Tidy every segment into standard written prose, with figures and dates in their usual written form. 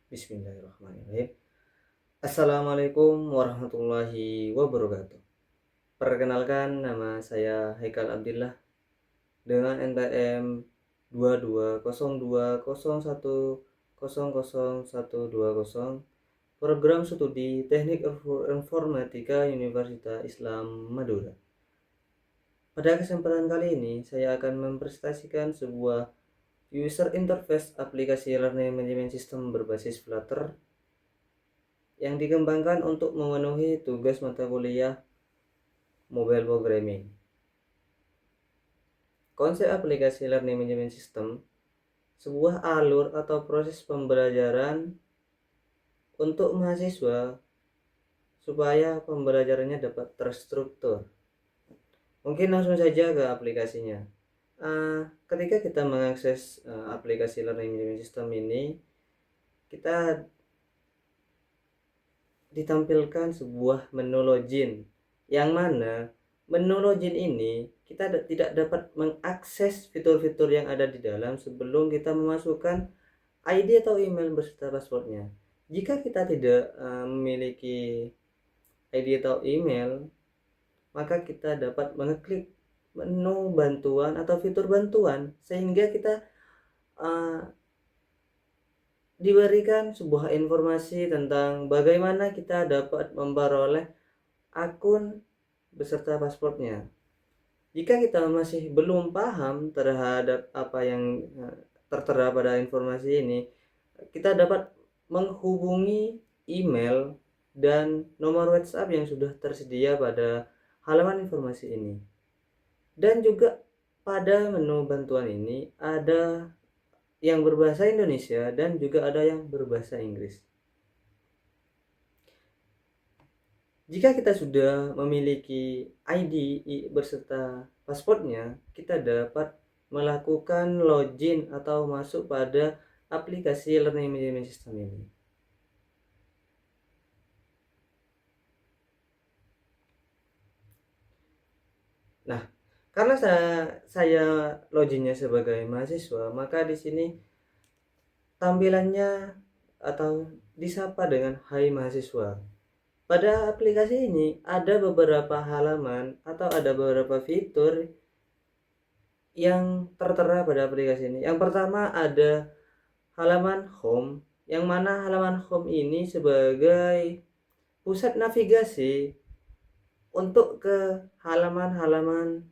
Bismillahirrahmanirrahim. Assalamualaikum warahmatullahi wabarakatuh. Perkenalkan, nama saya Haikal Abdillah dengan NPM 220201001120, program studi Teknik Informatika Universitas Islam Madura. Pada kesempatan kali ini, saya akan mempresentasikan sebuah user interface aplikasi learning management system berbasis Flutter yang dikembangkan untuk memenuhi tugas mata kuliah mobile programming. Konsep aplikasi learning management system sebuah alur atau proses pembelajaran untuk mahasiswa supaya pembelajarannya dapat terstruktur. Mungkin langsung saja ke aplikasinya. Ketika kita mengakses aplikasi learning management system ini, kita ditampilkan sebuah menu login, yang mana menu login ini kita tidak dapat mengakses fitur-fitur yang ada di dalam sebelum kita memasukkan ID atau email beserta passwordnya. Jika kita tidak memiliki ID atau email, maka kita dapat mengeklik menu bantuan atau fitur bantuan sehingga kita diberikan sebuah informasi tentang bagaimana kita dapat memperoleh akun beserta paspornya. Jika kita masih belum paham terhadap apa yang tertera pada informasi ini, kita dapat menghubungi email dan nomor WhatsApp yang sudah tersedia pada halaman informasi ini. Dan juga pada menu bantuan ini ada yang berbahasa Indonesia dan juga ada yang berbahasa Inggris. Jika kita sudah memiliki ID beserta paspornya, kita dapat melakukan login atau masuk pada aplikasi learning management system ini. Nah, karena saya loginnya sebagai mahasiswa, maka di sini tampilannya atau disapa dengan Hai mahasiswa. Pada aplikasi ini ada beberapa halaman atau ada beberapa fitur yang tertera pada aplikasi ini. Yang pertama ada halaman home, yang mana halaman home ini sebagai pusat navigasi untuk ke halaman-halaman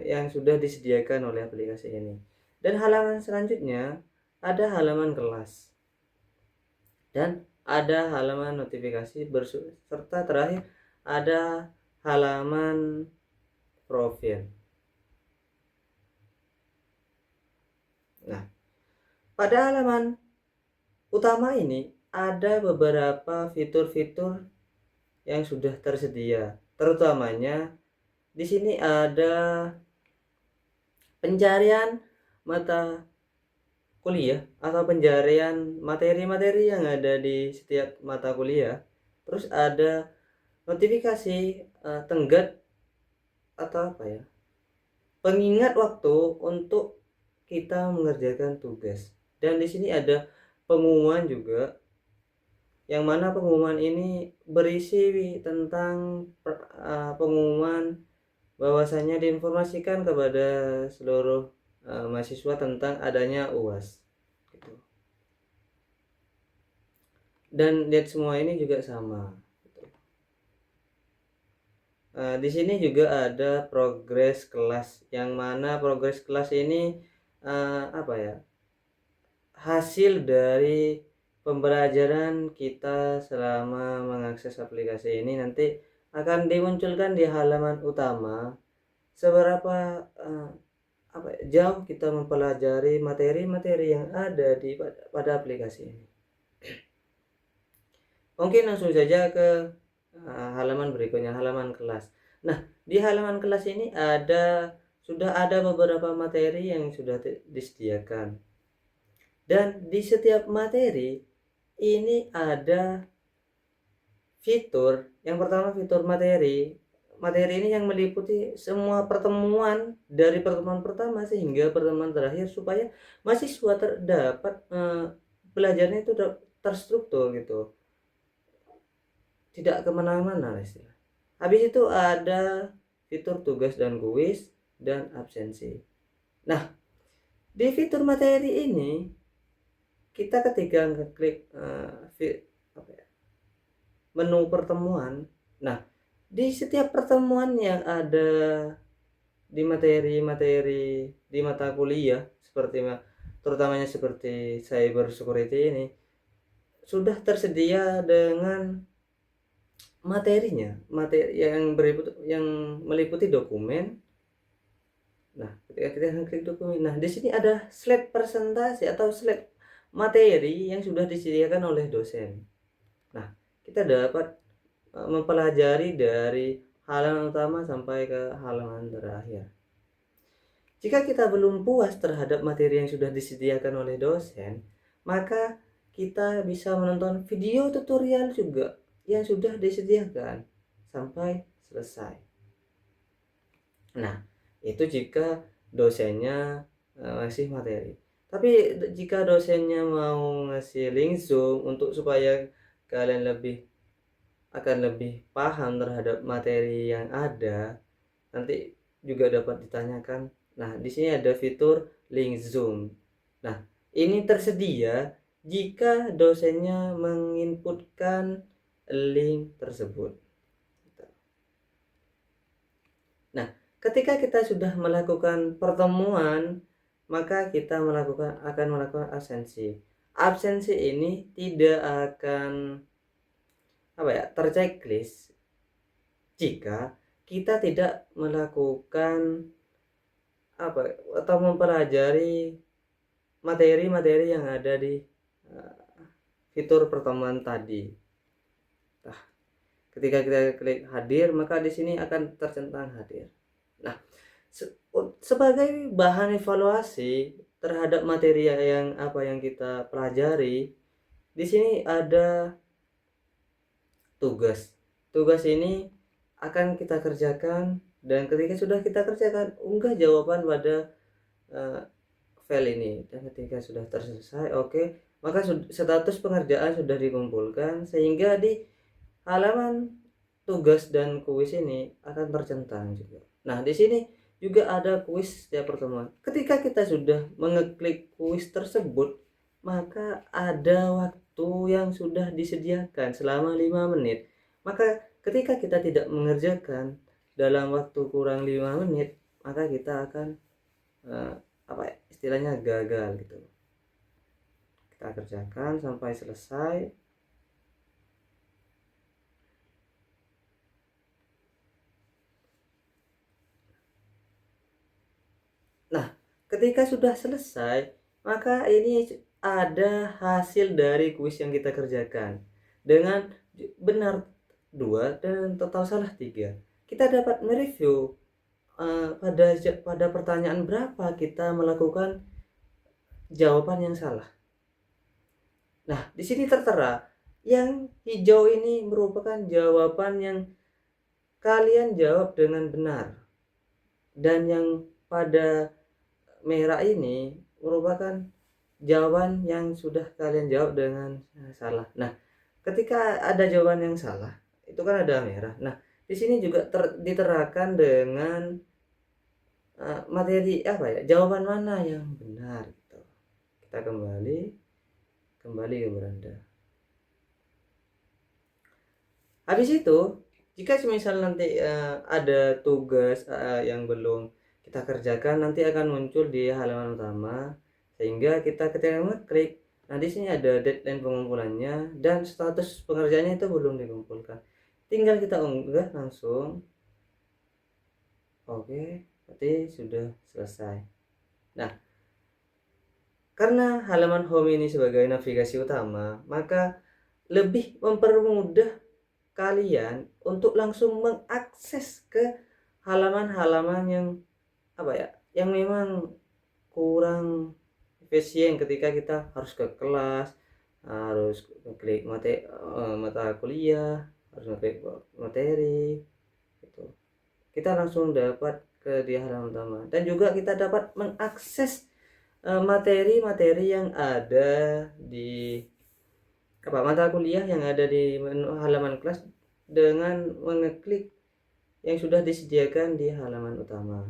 yang sudah disediakan oleh aplikasi ini. Dan halaman selanjutnya ada halaman kelas dan ada halaman notifikasi serta terakhir ada halaman profil. Nah, pada halaman utama ini ada beberapa fitur-fitur yang sudah tersedia. Terutamanya di sini ada pencarian mata kuliah atau pencarian materi-materi yang ada di setiap mata kuliah. Terus ada notifikasi tenggat atau apa ya, pengingat waktu untuk kita mengerjakan tugas. Dan di sini ada pengumuman juga, yang mana pengumuman ini berisi tentang pengumuman bahwasanya diinformasikan kepada seluruh mahasiswa tentang adanya UAS gitu. Dan lihat semua ini juga sama gitu. Di sini juga ada progres kelas, yang mana progres kelas ini apa ya, hasil dari pembelajaran kita selama mengakses aplikasi ini nanti akan dimunculkan di halaman utama seberapa jauh kita mempelajari materi-materi yang ada pada aplikasi ini. Mungkin langsung saja ke halaman berikutnya, halaman kelas. Nah, di halaman kelas ini sudah ada beberapa materi yang sudah disediakan. Dan di setiap materi ini ada fitur. Yang pertama fitur materi. Materi ini yang meliputi semua pertemuan dari pertemuan pertama sehingga pertemuan terakhir, supaya mahasiswa terdapat belajarnya itu terstruktur gitu, tidak kemana-mana istilah. Habis itu ada fitur tugas dan kuis dan absensi. Nah, di fitur materi ini kita ketika ngeklik menu pertemuan. Nah, di setiap pertemuan yang ada di materi-materi di mata kuliah seperti terutamanya seperti cyber security ini sudah tersedia dengan materinya, materi yang meliputi dokumen. Nah, ketika kita klik dokumen, nah di sini ada slide presentasi atau slide materi yang sudah disediakan oleh dosen. Nah, kita dapat mempelajari dari halaman utama sampai ke halaman terakhir. Jika kita belum puas terhadap materi yang sudah disediakan oleh dosen, maka kita bisa menonton video tutorial juga yang sudah disediakan sampai selesai. Nah, itu jika dosennya ngasih materi. Tapi jika dosennya mau ngasih link Zoom untuk supaya kalian akan lebih paham terhadap materi yang ada, nanti juga dapat ditanyakan. Nah, di sini ada fitur link Zoom. Nah, ini tersedia jika dosennya menginputkan link tersebut. Nah, ketika kita sudah melakukan pertemuan, maka kita akan melakukan absensi. Absensi ini tidak akan terchecklist jika kita tidak melakukan atau mempelajari materi-materi yang ada di fitur pertemuan tadi. Nah, ketika kita klik hadir, maka di sini akan tercentang hadir. Nah, sebagai bahan evaluasi terhadap materi yang kita pelajari, di sini ada tugas. Tugas ini akan kita kerjakan, dan ketika sudah kita kerjakan, unggah jawaban pada file ini. Dan ketika sudah selesai, maka status pengerjaan sudah dikumpulkan, sehingga di halaman tugas dan kuis ini akan tercentang juga. Nah, di sini juga ada kuis setiap pertemuan. Ketika kita sudah mengeklik kuis tersebut, maka ada waktu yang sudah disediakan selama 5 menit. Maka ketika kita tidak mengerjakan dalam waktu kurang 5 menit, maka kita akan istilahnya gagal gitu. Kita kerjakan sampai selesai. Nah, ketika sudah selesai, maka ini ada hasil dari kuis yang kita kerjakan. Dengan benar 2 dan total salah 3. Kita dapat mereview pada pertanyaan berapa kita melakukan jawaban yang salah. Nah, di sini tertera yang hijau ini merupakan jawaban yang kalian jawab dengan benar, dan yang pada merah ini merupakan jawaban yang sudah kalian jawab dengan salah. Nah, ketika ada jawaban yang salah, itu kan ada merah. Nah, di sini juga diterakan dengan materi jawaban mana yang benar gitu. Kita kembali ke beranda. Habis itu, jika semisal nanti ada tugas yang belum kita kerjakan, nanti akan muncul di halaman utama, sehingga kita ketika ngeklik, nah di sini ada deadline pengumpulannya dan status pengerjaannya itu belum dikumpulkan. Tinggal kita unggah langsung. Berarti sudah selesai. Nah, karena halaman home ini sebagai navigasi utama, maka lebih mempermudah kalian untuk langsung mengakses ke halaman-halaman yang memang kurang efisien ketika kita harus ke kelas, harus klik mata kuliah, harus klik materi gitu. Kita langsung dapat ke di halaman utama, dan juga kita dapat mengakses materi-materi yang ada di mata kuliah yang ada di menu halaman kelas dengan mengeklik yang sudah disediakan di halaman utama.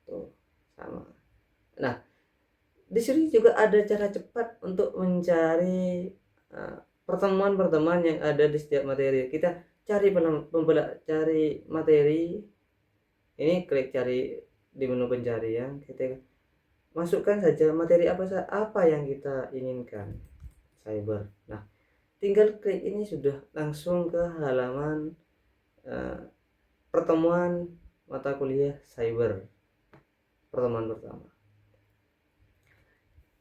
Tuh, sama. Nah, di sini juga ada cara cepat untuk mencari pertemuan-pertemuan yang ada di setiap materi. Kita cari cari materi, ini klik cari di menu pencarian, kita masukkan saja materi apa yang kita inginkan, cyber. Nah, tinggal klik ini sudah langsung ke halaman pertemuan mata kuliah cyber pertemuan pertama.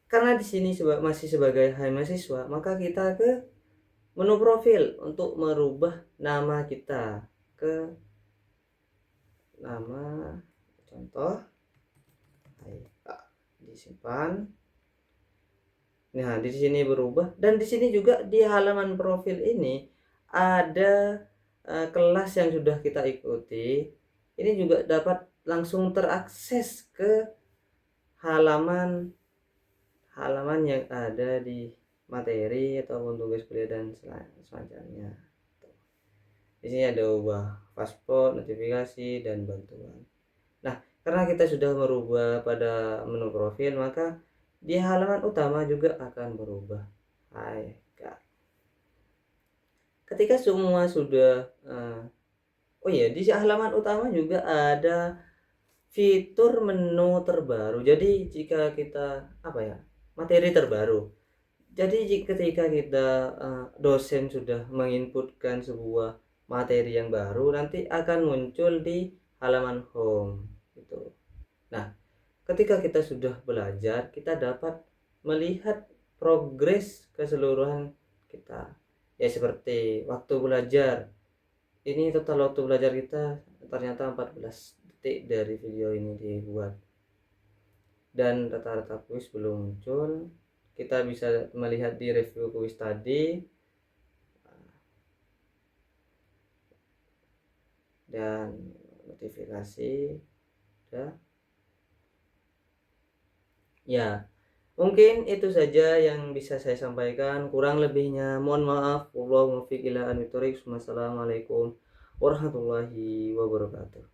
Karena di sini masih sebagai mahasiswa, maka kita ke menu profil untuk merubah nama kita ke nama contoh. Disimpan. Nah, di sini berubah, dan di sini juga di halaman profil ini ada kelas yang sudah kita ikuti. Ini juga dapat langsung terakses ke halaman yang ada di materi ataupun tugas kuliah dan semacamnya. Di sini ada ubah paspor, notifikasi, dan bantuan. Nah, karena kita sudah merubah pada menu profil, maka di halaman utama juga akan berubah. Hai, Kak. Ketika semua sudah oh iya, di halaman utama juga ada fitur menu terbaru. Jadi jika kita materi terbaru. Jadi ketika kita dosen sudah menginputkan sebuah materi yang baru, nanti akan muncul di halaman home gitu. Nah, ketika kita sudah belajar, kita dapat melihat progres keseluruhan kita. Ya, seperti waktu belajar. Ini total waktu belajar kita ternyata 14 detik dari video ini dibuat. Dan rata-rata kuis belum muncul. Kita bisa melihat di review kuis tadi. Dan notifikasi. Ya, mungkin itu saja yang bisa saya sampaikan. Kurang lebihnya mohon maaf. Wassalamualaikum warahmatullahi wabarakatuh.